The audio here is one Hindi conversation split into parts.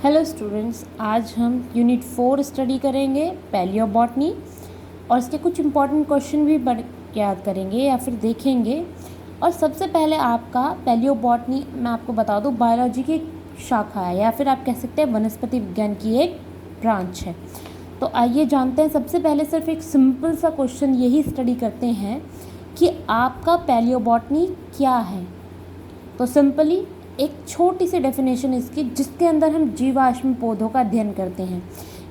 हेलो स्टूडेंट्स, आज हम यूनिट 4 स्टडी करेंगे पैलियोबॉटनी और इसके कुछ इम्पॉर्टेंट क्वेश्चन भी याद करेंगे या फिर देखेंगे। और सबसे पहले आपका पैलियोबॉटनी मैं आपको बता दूं बायोलॉजी की शाखा है या फिर आप कह सकते हैं वनस्पति विज्ञान की एक ब्रांच है। तो आइए जानते हैं। सबसे पहले सिर्फ एक सिंपल सा क्वेश्चन यही स्टडी करते हैं कि आपका पैलियोबॉटनी क्या है। तो सिंपली एक छोटी सी डेफिनेशन इसकी, जिसके अंदर हम जीवाश्म पौधों का अध्ययन करते हैं,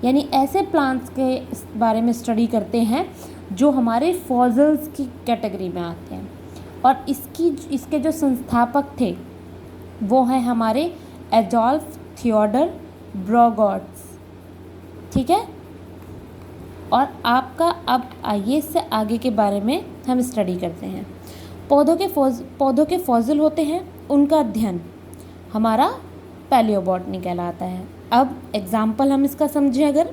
यानी ऐसे प्लांट्स के बारे में स्टडी करते हैं जो हमारे फॉसिल्स की कैटेगरी में आते हैं। और इसके जो संस्थापक थे वो हैं हमारे एडोल्फ थियोडर ब्रॉगॉट्स। ठीक है। और आपका अब आइए इससे आगे के बारे में हम स्टडी करते हैं। पौधों के फॉसिल होते हैं, उनका अध्ययन हमारा पैलियोबॉटनी कहलाता है। अब एग्जाम्पल हम इसका समझें, अगर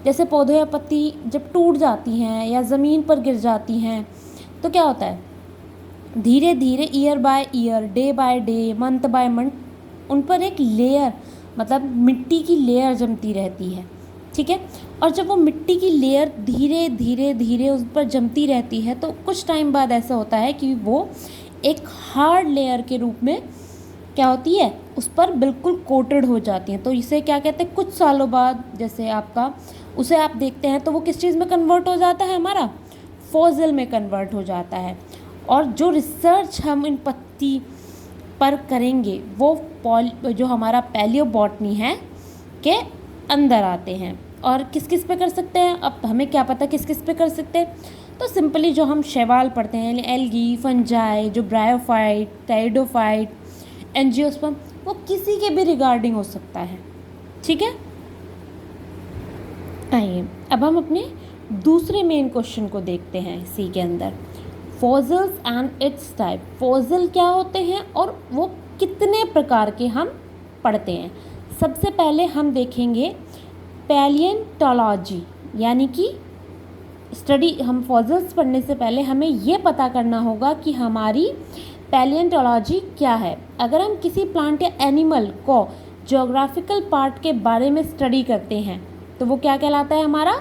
जैसे पौधे या पत्ती जब टूट जाती हैं या ज़मीन पर गिर जाती हैं तो क्या होता है, धीरे धीरे year by year, day by day, month by month उन पर एक लेयर मतलब मिट्टी की लेयर जमती रहती है। ठीक है। और जब वो मिट्टी की लेयर धीरे धीरे धीरे उस पर जमती रहती है तो कुछ टाइम बाद ऐसा होता है कि वो एक हार्ड लेयर के रूप में क्या होती है, उस पर बिल्कुल कोटेड हो जाती हैं। तो इसे क्या कहते हैं, कुछ सालों बाद जैसे आपका उसे आप देखते हैं तो वो किस चीज़ में कन्वर्ट हो जाता है, हमारा फॉसिल में कन्वर्ट हो जाता है। और जो रिसर्च हम इन पत्ती पर करेंगे वो जो हमारा पैलियोबॉटनी है के अंदर आते हैं। और किस किस पे कर सकते हैं, अब हमें क्या पता किस किस पे कर सकते हैं। तो सिंपली जो हम शैवाल पढ़ते हैं, एल्गी, फंजाई, जो ब्रायोफाइट, टाइडोफाइट, एंजियोस्पर्म, वो किसी के भी रिगार्डिंग हो सकता है। ठीक है। आइए अब हम अपने दूसरे मेन क्वेश्चन को देखते हैं इसी के अंदर, fossils and it's type. Fossil क्या होते हैं और वो कितने प्रकार के हम पढ़ते हैं। सबसे पहले हम देखेंगे पैलियोंटोलॉजी, यानी कि स्टडी हम फॉसिल्स पढ़ने से पहले हमें ये पता करना होगा कि हमारी पैलियोंटोलॉजी क्या है। अगर हम किसी प्लांट या एनिमल को ज्योग्राफिकल पार्ट के बारे में स्टडी करते हैं तो वो क्या कहलाता है, हमारा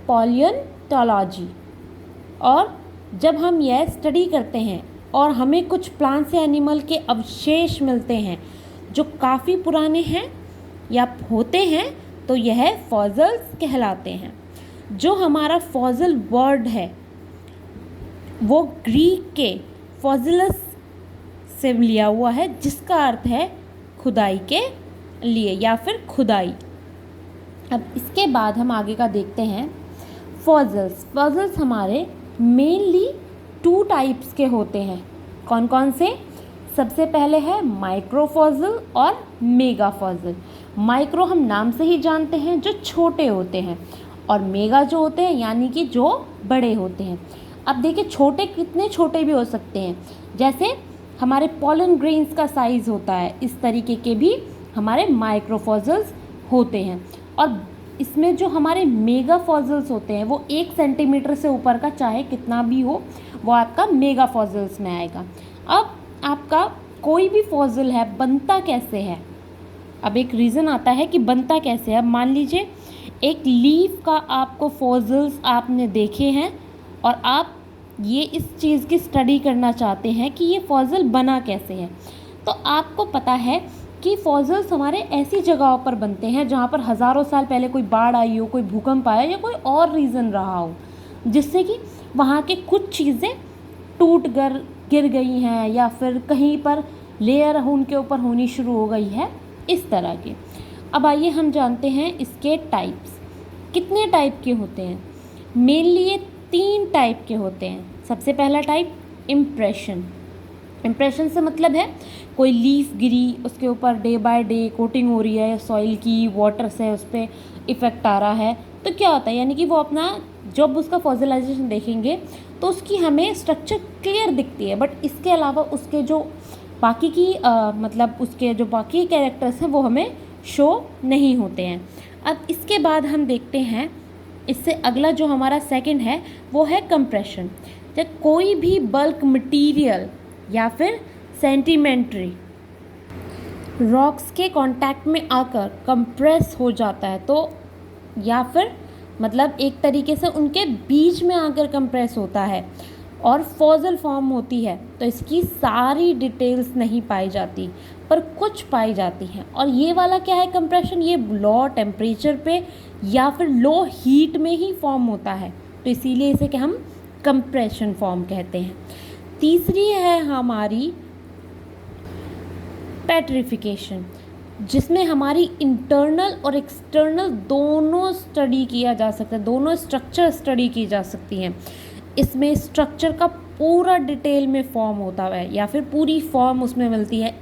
पैलियोंटोलॉजी। और जब हम यह स्टडी करते हैं और हमें कुछ प्लांट्स या एनिमल के अवशेष मिलते हैं जो काफ़ी पुराने हैं या होते हैं तो यह फॉसिल्स कहलाते हैं। जो हमारा फॉसिल वर्ड है वो ग्रीक के फॉसिलस से लिया हुआ है, जिसका अर्थ है खुदाई के लिए या फिर खुदाई। अब इसके बाद हम आगे का देखते हैं फॉसिल्स हमारे मेनली 2 टाइप्स के होते हैं। कौन कौन से, सबसे पहले है माइक्रो फॉसिल और मेगा फॉसिल। माइक्रो हम नाम से ही जानते हैं जो छोटे होते हैं, और मेगा जो होते हैं यानी कि जो बड़े होते हैं। अब देखिए छोटे कितने छोटे भी हो सकते हैं, जैसे हमारे पॉलन ग्रेन्स का साइज़ होता है, इस तरीके के भी हमारे माइक्रो फॉसिल्स होते हैं। और इसमें जो हमारे मेगा फॉसिल्स होते हैं वो 1 सेंटीमीटर से ऊपर का चाहे कितना भी हो वो आपका मेगा फॉसिल्स में आएगा। अब आपका कोई भी फॉसिल है बनता कैसे है, अब एक रीज़न आता है कि बनता कैसे है। अब मान लीजिए एक लीफ का आपको फॉसिल्स आपने देखे हैं और आप ये इस चीज़ की स्टडी करना चाहते हैं कि ये फॉसिल बना कैसे है, तो आपको पता है कि फॉसिल्स हमारे ऐसी जगहों पर बनते हैं जहाँ पर हज़ारों साल पहले कोई बाढ़ आई हो, कोई भूकंप आया या कोई और रीज़न रहा हो जिससे कि वहाँ के कुछ चीज़ें टूट कर गिर गई हैं या फिर कहीं पर लेयर उनके ऊपर होनी शुरू हो गई है, इस तरह के। अब आइए हम जानते हैं इसके टाइप्स कितने टाइप के होते हैं। मेनली ये 3 टाइप के होते हैं। सबसे पहला टाइप इम्प्रेशन। इम्प्रेशन से मतलब है कोई लीफ गिरी, उसके ऊपर डे बाय डे कोटिंग हो रही है सॉइल की, वाटर से उस पर इफ़ेक्ट आ रहा है, तो क्या होता है, यानी कि वो अपना जब उसका फॉसिलाइजेशन देखेंगे तो उसकी हमें स्ट्रक्चर क्लियर दिखती है, बट इसके अलावा उसके जो बाकी की मतलब उसके जो बाकी कैरेक्टर्स हैं वो हमें शो नहीं होते हैं। अब इसके बाद हम देखते हैं, इससे अगला जो हमारा सेकंड है वो है कंप्रेशन। जब कोई भी बल्क मटेरियल या फिर सेंटीमेंट्री रॉक्स के कांटेक्ट में आकर कंप्रेस हो जाता है, तो या फिर मतलब एक तरीके से उनके बीच में आकर कंप्रेस होता है और फॉसिल फॉर्म होती है, तो इसकी सारी डिटेल्स नहीं पाई जाती पर कुछ पाई जाती हैं। और ये वाला क्या है कंप्रेशन, ये लो टेम्परेचर पे या फिर लो हीट में ही फॉर्म होता है, तो इसीलिए इसे क्या हम कंप्रेशन फॉर्म कहते हैं। तीसरी है हमारी पेट्रिफिकेशन, जिसमें हमारी इंटरनल और एक्सटर्नल दोनों स्टडी किया जा सकता है, दोनों स्ट्रक्चर स्टडी की जा सकती हैं। इसमें स्ट्रक्चर का पूरा डिटेल में फॉर्म होता है या फिर पूरी फॉर्म उसमें मिलती है,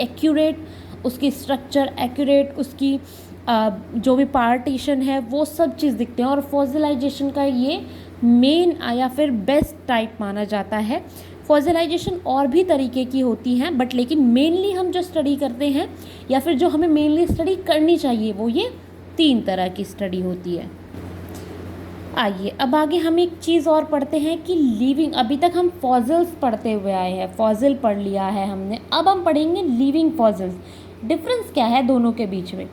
एक्यूरेट उसकी स्ट्रक्चर, एक्यूरेट उसकी जो भी पार्टीशन है वो सब चीज़ दिखते हैं। और फॉसिलाइजेशन का ये मेन या फिर बेस्ट टाइप माना जाता है। फॉसिलाइजेशन और भी तरीके की होती हैं, बट लेकिन मेनली हम जो स्टडी करते हैं या फिर जो हमें मेनली स्टडी करनी चाहिए वो ये 3 तरह की स्टडी होती है। आइए अब आगे हम एक चीज़ और पढ़ते हैं कि लिविंग, अभी तक हम फॉसिल्स पढ़ते हुए आए हैं, फॉसिल पढ़ लिया है हमने, अब हम पढ़ेंगे लिविंग फॉसिल्स। डिफरेंस क्या है दोनों के बीच में,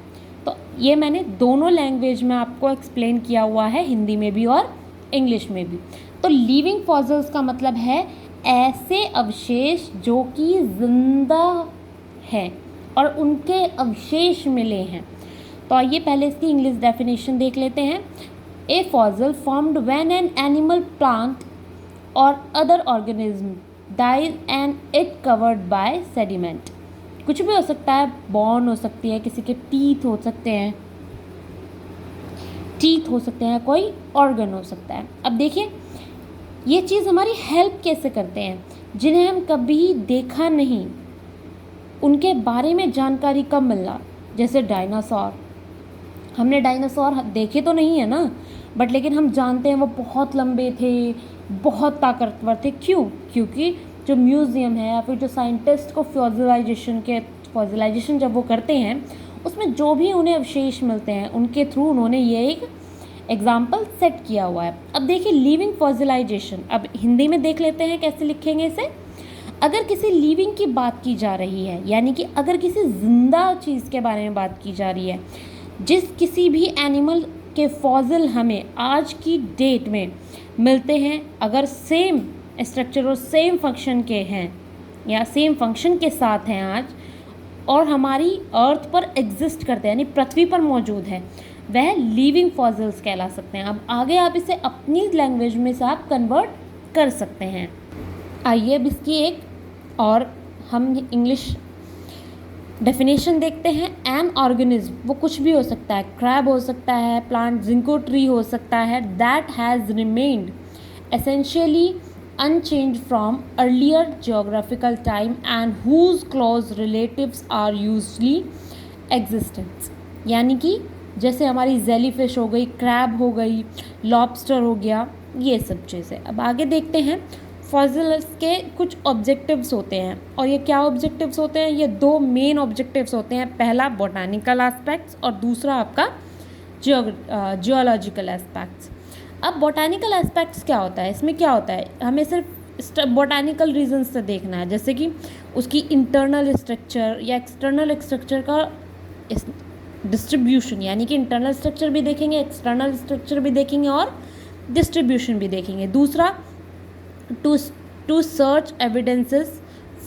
तो ये मैंने दोनों लैंग्वेज में आपको एक्सप्लेन किया हुआ है, हिंदी में भी और इंग्लिश में भी। तो लिविंग फॉसिल्स का मतलब है ऐसे अवशेष जो कि जिंदा हैं और उनके अवशेष मिले हैं। तो आइए पहले इसकी इंग्लिश डेफिनेशन देख लेते हैं। A fossil formed when an animal, plant और other organism dies and it covered by sediment. कुछ भी हो सकता है, बोन हो सकती है, किसी के टीथ हो सकते हैं, कोई ऑर्गन हो सकता है। अब देखिए ये चीज़ हमारी हेल्प कैसे करते हैं, जिन्हें हम कभी देखा नहीं उनके बारे में जानकारी कब मिलना, जैसे डायनासोर। हमने डायनासोर देखे तो नहीं है ना, बट लेकिन हम जानते हैं वो बहुत लंबे थे, बहुत ताकतवर थे। क्यों? क्योंकि जो म्यूज़ियम है या फिर जो साइंटिस्ट को फॉसिलाइजेशन जब वो करते हैं उसमें जो भी उन्हें अवशेष मिलते हैं उनके थ्रू उन्होंने ये एक एग्जाम्पल सेट किया हुआ है। अब देखिए लिविंग फॉसिलाइजेशन, अब हिंदी में देख लेते हैं कैसे लिखेंगे इसे। अगर किसी लिविंग की बात की जा रही है, यानी कि अगर किसी जिंदा चीज़ के बारे में बात की जा रही है, जिस किसी भी एनिमल के फॉसिल हमें आज की डेट में मिलते हैं, अगर सेम स्ट्रक्चर और सेम फंक्शन के हैं या सेम फंक्शन के साथ हैं आज, और हमारी अर्थ पर एग्जिस्ट करते हैं यानी पृथ्वी पर मौजूद है, वह लिविंग फॉसिल्स कहला सकते हैं। अब आगे आप इसे अपनी लैंग्वेज में से आप कन्वर्ट कर सकते हैं। आइए अब इसकी एक और हम इंग्लिश डेफिनेशन देखते हैं। एन ऑर्गेनिज्म, वो कुछ भी हो सकता है, क्रैब हो सकता है, प्लांट जिंको ट्री हो सकता है, that has remained essentially unchanged from earlier geographical time and whose close relatives are usually existence। यानी कि जैसे हमारी जेलीफिश हो गई, क्रैब हो गई, लॉबस्टर हो गया, ये सब चीज़ें। अब आगे देखते हैं फॉसिल्स के कुछ ऑब्जेक्टिव्स होते हैं, और ये क्या ऑब्जेक्टिव्स होते हैं, ये 2 मेन ऑब्जेक्टिव्स होते हैं। पहला बॉटैनिकल एस्पेक्ट्स और दूसरा आपका जियोलॉजिकल एस्पेक्ट्स। अब बॉटैनिकल एस्पेक्ट्स क्या होता है, इसमें क्या होता है, हमें सिर्फ बॉटैनिकल रीजंस से देखना है, जैसे कि उसकी इंटरनल स्ट्रक्चर या एक्सटर्नल स्ट्रक्चर का डिस्ट्रीब्यूशन, यानी कि इंटरनल स्ट्रक्चर भी देखेंगे, एक्सटर्नल स्ट्रक्चर भी देखेंगे और डिस्ट्रीब्यूशन भी देखेंगे। दूसरा to search evidences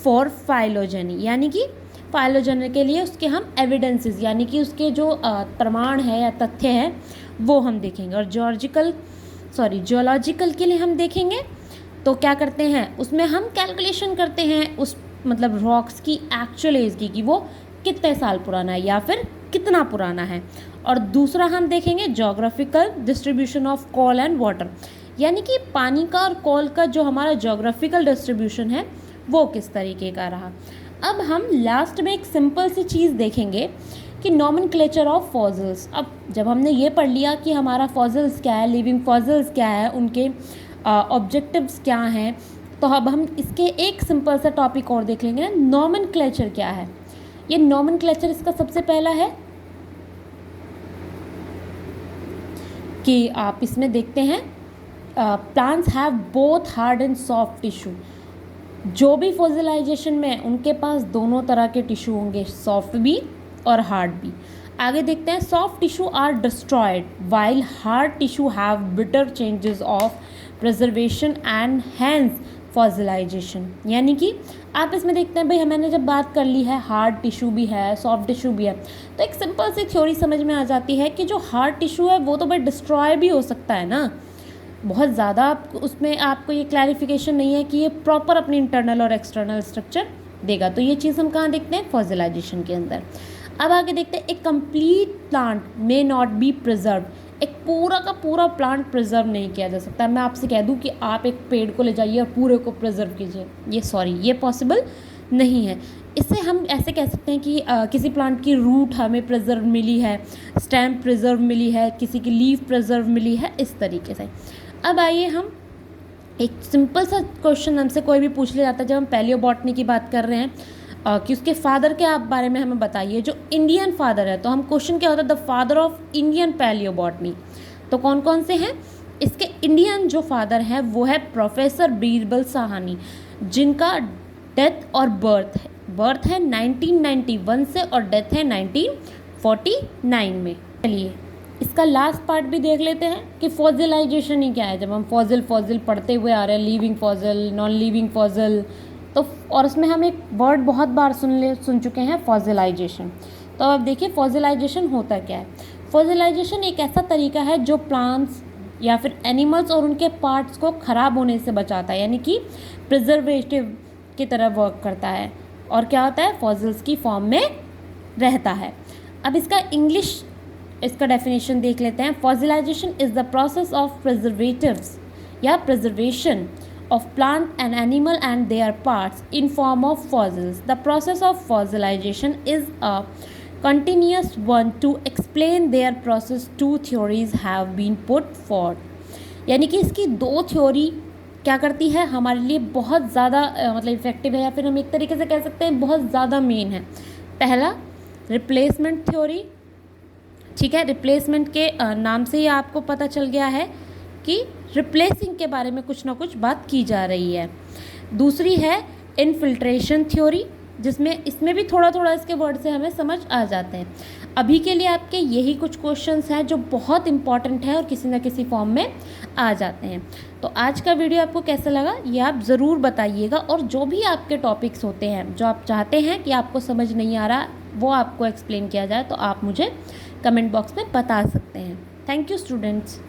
for phylogeny, यानी कि फाइलोजेनी के लिए उसके हम एविडेंसेस यानी कि उसके जो प्रमाण है या तथ्य हैं वो हम देखेंगे। और जियोलॉजिकल के लिए हम देखेंगे तो क्या करते हैं, उसमें हम कैलकुलेशन करते हैं उस मतलब रॉक्स की एक्चुअल एज की कि वो कितने साल पुराना है या फिर कितना पुराना है। और दूसरा हम देखेंगे geographical distribution of coal and water, यानी कि पानी का और कोल का जो हमारा ज्योग्राफिकल डिस्ट्रीब्यूशन है वो किस तरीके का रहा। अब हम लास्ट में एक सिंपल सी चीज़ देखेंगे कि नॉमेनक्लेचर ऑफ फॉसिल्स। अब जब हमने ये पढ़ लिया कि हमारा फॉसिल्स क्या है, लिविंग फॉसिल्स क्या है, उनके ऑब्जेक्टिव्स क्या हैं, तो अब हम इसके एक सिंपल सा टॉपिक और देख लेंगे ना, नॉमेनक्लेचर क्या है। ये नॉमेनक्लेचर इसका सबसे पहला है कि आप इसमें देखते हैं plants have both hard and soft tissue, जो भी फॉसिलाइजेशन में उनके पास दोनों तरह के टिश्यू होंगे, सॉफ्ट भी और हार्ड भी। आगे देखते हैं, soft tissue are destroyed while hard tissue have better chances of preservation and hence fossilization. यानी कि आप इसमें देखते हैं भाई, मैंने जब बात कर ली है हार्ड टिश्यू भी है सॉफ्ट टिश्यू भी है, तो एक सिंपल सी थ्योरी समझ में आ जाती है कि जो हार्ड टिश्यू है वो तो भाई डिस्ट्रॉय भी हो सकता है ना, बहुत ज़्यादा उसमें आपको ये क्लैरिफिकेशन नहीं है कि ये प्रॉपर अपनी इंटरनल और एक्सटर्नल स्ट्रक्चर देगा। तो ये चीज़ हम कहाँ देखते हैं, फॉसिलाइजेशन के अंदर। अब आगे देखते हैं, a complete plant may not be preserve. एक पूरा का पूरा प्लांट प्रिजर्व नहीं किया जा सकता। मैं आपसे कह दूं कि आप एक पेड़ को ले जाइए और पूरे को प्रिजर्व कीजिए, ये पॉसिबल नहीं है। इससे हम ऐसे कह सकते हैं कि किसी प्लांट की रूट हमें प्रिजर्व मिली है, स्टेम प्रिजर्व मिली है, किसी की लीफ प्रिजर्व मिली है, इस तरीके से। अब आइए हम एक सिंपल सा क्वेश्चन हमसे कोई भी पूछ लिया जाता है जब हम पैलियोबॉटनी की बात कर रहे हैं कि उसके फादर के आप बारे में हमें बताइए, जो इंडियन फादर है। तो हम क्वेश्चन क्या होता है, the father of Indian palaeobotany. तो कौन कौन से हैं इसके इंडियन जो फादर हैं, वो है प्रोफेसर बीरबल साहनी, जिनका डेथ और बर्थ है 1991 से और डेथ है 1949 में। चलिए इसका लास्ट पार्ट भी देख लेते हैं कि फॉसिलाइजेशन ही क्या है। जब हम फॉसिल पढ़ते हुए आ रहे हैं, living fossil, non living fossil, तो और उसमें हम एक वर्ड बहुत बार सुन चुके हैं, फॉसिलाइजेशन। तो अब देखिए फॉसिलाइजेशन होता क्या है। फॉसिलाइजेशन एक ऐसा तरीका है जो प्लांट्स या फिर एनिमल्स और उनके पार्ट्स को ख़राब होने से बचाता है, यानी कि प्रिजर्वेटिव की तरह वर्क करता है और क्या होता है, फॉसिल्स की फॉर्म में रहता है। अब इसका डेफिनेशन देख लेते हैं। Fossilisation is the process of preservatives या preservation of plant and animal and their parts in form of fossils. The process of fossilization is a continuous one. To explain their process, two theories have been put forth. यानी कि इसकी दो थ्योरी क्या करती है, हमारे लिए बहुत ज़्यादा मतलब इफेक्टिव है, या फिर हम एक तरीके से कह सकते हैं बहुत ज़्यादा मेन है। पहला रिप्लेसमेंट थ्योरी, ठीक है, रिप्लेसमेंट के नाम से ही आपको पता चल गया है कि रिप्लेसिंग के बारे में कुछ ना कुछ बात की जा रही है। दूसरी है इनफिल्ट्रेशन थ्योरी, इसमें भी थोड़ा थोड़ा इसके वर्ड से हमें समझ आ जाते हैं। अभी के लिए आपके यही कुछ क्वेश्चंस हैं जो बहुत इंपॉर्टेंट है और किसी ना किसी फॉर्म में आ जाते हैं। तो आज का वीडियो आपको कैसा लगा ये आप ज़रूर बताइएगा, और जो भी आपके टॉपिक्स होते हैं जो आप चाहते हैं कि आपको समझ नहीं आ रहा वो आपको एक्सप्लेन किया जाए, तो आप मुझे कमेंट बॉक्स में बता सकते हैं। Thank you students.